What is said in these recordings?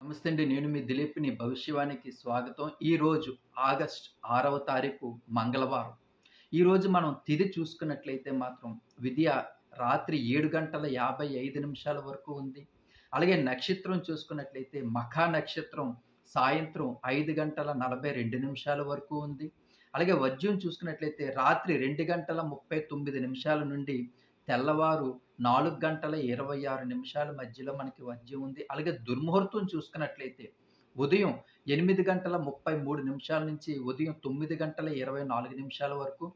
నమస్తే అండి. నేను మీ దిలీప్‌ని. భవిష్యవాణికి స్వాగతం. ఈరోజు ఆగస్ట్ 6వ తారీఖు మంగళవారం. ఈరోజు మనం తిథి చూసుకున్నట్లయితే మాత్రం విదియ రాత్రి 7 గంటల 55 నిమిషాల వరకు ఉంది. అలాగే నక్షత్రం చూసుకున్నట్లయితే మఖా నక్షత్రం సాయంత్రం 5 గంటల 42 నిమిషాల వరకు ఉంది. అలాగే వర్జ్యం చూసుకున్నట్లయితే రాత్రి 2 గంటల 39 నిమిషాల నుండి తెల్లవారు 4 గంటల 26 నిమిషాల మధ్యలో మనకి వర్జ్యం ఉంది. అలాగే దుర్ముహూర్తం చూసుకున్నట్లయితే ఉదయం 8 గంటల 33 నిమిషాల నుంచి ఉదయం 9 గంటల 24 నిమిషాల వరకు,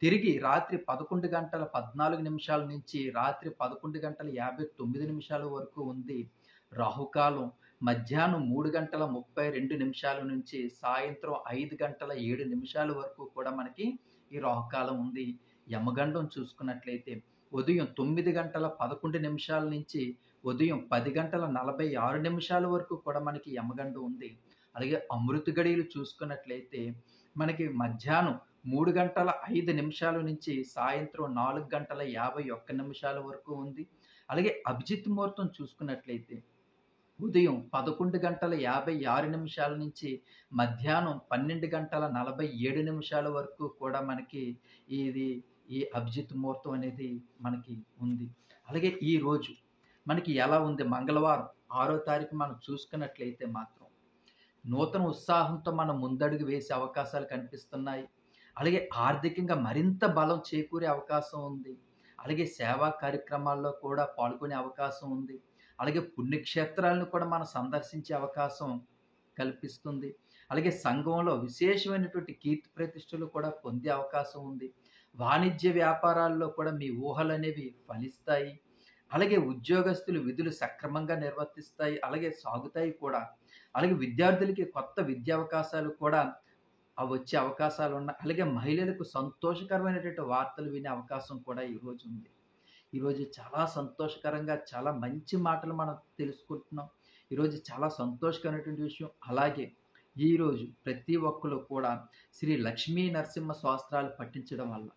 తిరిగి రాత్రి 11 గంటల 14 నిమిషాల నుంచి రాత్రి 11 గంటల 59 నిమిషాల వరకు ఉంది. రాహుకాలం మధ్యాహ్నం 3 గంటల 32 నిమిషాల నుంచి సాయంత్రం 5 గంటల 7 నిమిషాల వరకు కూడా మనకి ఈ రాహుకాలం ఉంది. యమగండం చూసుకున్నట్లయితే ఉదయం 9 గంటల 11 నిమిషాల నుంచి ఉదయం 10 గంటల 46 నిమిషాల వరకు కూడా మనకి యమగండం ఉంది. అలాగే అమృత గడియలు చూసుకున్నట్లయితే మనకి మధ్యాహ్నం 3 గంటల 5 నిమిషాల నుంచి సాయంత్రం 4 గంటల 51 నిమిషాల వరకు ఉంది. అలాగే అభిజిత్ ముహూర్తం చూసుకున్నట్లయితే ఉదయం 11 గంటల 56 నిమిషాల నుంచి మధ్యాహ్నం 12 గంటల 47 నిమిషాల వరకు కూడా మనకి ఇది ఈ అభిజిత్ ముహూర్తం అనేది మనకి ఉంది. అలాగే ఈరోజు మనకి ఎలా ఉంది మంగళవారం 6వ తారీఖు మనం చూసుకున్నట్లయితే మాత్రం నూతన ఉత్సాహంతో మనం ముందడుగు వేసే అవకాశాలు కనిపిస్తున్నాయి. అలాగే ఆర్థికంగా మరింత బలం చేకూరే అవకాశం ఉంది. అలాగే సేవా కార్యక్రమాల్లో కూడా పాల్గొనే అవకాశం ఉంది. అలాగే పుణ్యక్షేత్రాలను కూడా మనం సందర్శించే అవకాశం కల్పిస్తుంది. అలాగే సంఘంలో విశేషమైనటువంటి కీర్తి ప్రతిష్టలు కూడా పొందే అవకాశం ఉంది. వాణిజ్య వ్యాపారాల్లో కూడా మీ ఊహలనేవి ఫలిస్తాయి. అలాగే ఉద్యోగస్తులు విధులు సక్రమంగా నిర్వర్తిస్తాయి. అలాగే సాగుతాయి కూడా. అలాగే విద్యార్థులకి కొత్త విద్యా అవకాశాలు కూడా వచ్చే అవకాశాలున్నాయి. అలాగే మహిళలకు సంతోషకరమైనటువంటి వార్తలు వినే అవకాశం కూడా ఈరోజు ఉంది. ఈరోజు చాలా సంతోషకరంగా చాలా మంచి మాటలు మనం తెలుసుకుంటున్నాం. ఈరోజు చాలా సంతోషకరమైనటువంటి విషయం. అలాగే ఈరోజు ప్రతి ఒక్కరు కూడా శ్రీ లక్ష్మీ నరసింహ స్తోత్రాలు పఠించడం వల్ల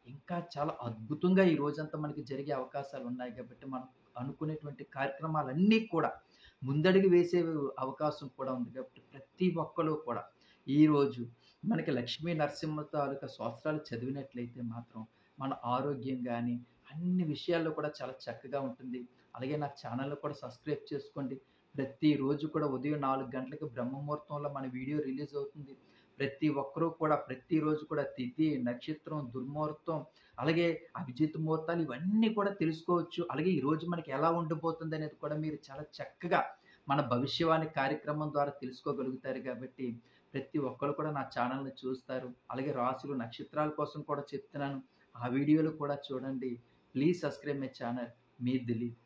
ఇంకా చాలా అద్భుతంగా ఈ రోజంతా మనకి జరిగే అవకాశాలు ఉన్నాయి. కాబట్టి మనం అనుకునేటువంటి కార్యక్రమాలన్నీ కూడా ముందడుగు వేసే అవకాశం కూడా ఉంది. కాబట్టి ప్రతి ఒక్కరు కూడా ఈరోజు మనకి లక్ష్మీ నరసింహ తాలూకా స్తోత్రాలు చదివినట్లయితే మాత్రం మన ఆరోగ్యం కానీ అన్ని విషయాల్లో కూడా చాలా చక్కగా ఉంటుంది. అలాగే నా ఛానల్‌ని కూడా సబ్స్క్రైబ్ చేసుకోండి. ప్రతిరోజు కూడా ఉదయం 4 గంటలకి బ్రహ్మముహూర్తంలో మన వీడియో రిలీజ్ అవుతుంది. ప్రతి ఒక్కరూ కూడా ప్రతిరోజు కూడా తిథి, నక్షత్రం, దుర్ముహూర్తం, అలాగే అభిజిత్ ముహూర్తాలు ఇవన్నీ కూడా తెలుసుకోవచ్చు. అలాగే ఈరోజు మనకి ఎలా ఉండబోతుంది అనేది కూడా మీరు చాలా చక్కగా మన భవిష్యవాణి కార్యక్రమం ద్వారా తెలుసుకోగలుగుతారు. కాబట్టి ప్రతి ఒక్కరు కూడా నా ఛానల్‌ని చూస్తారు. అలాగే రాశులు, నక్షత్రాల కోసం కూడా చెప్తున్నాను. ఆ వీడియోలు కూడా చూడండి. Please subscribe my channel. Me Dilip.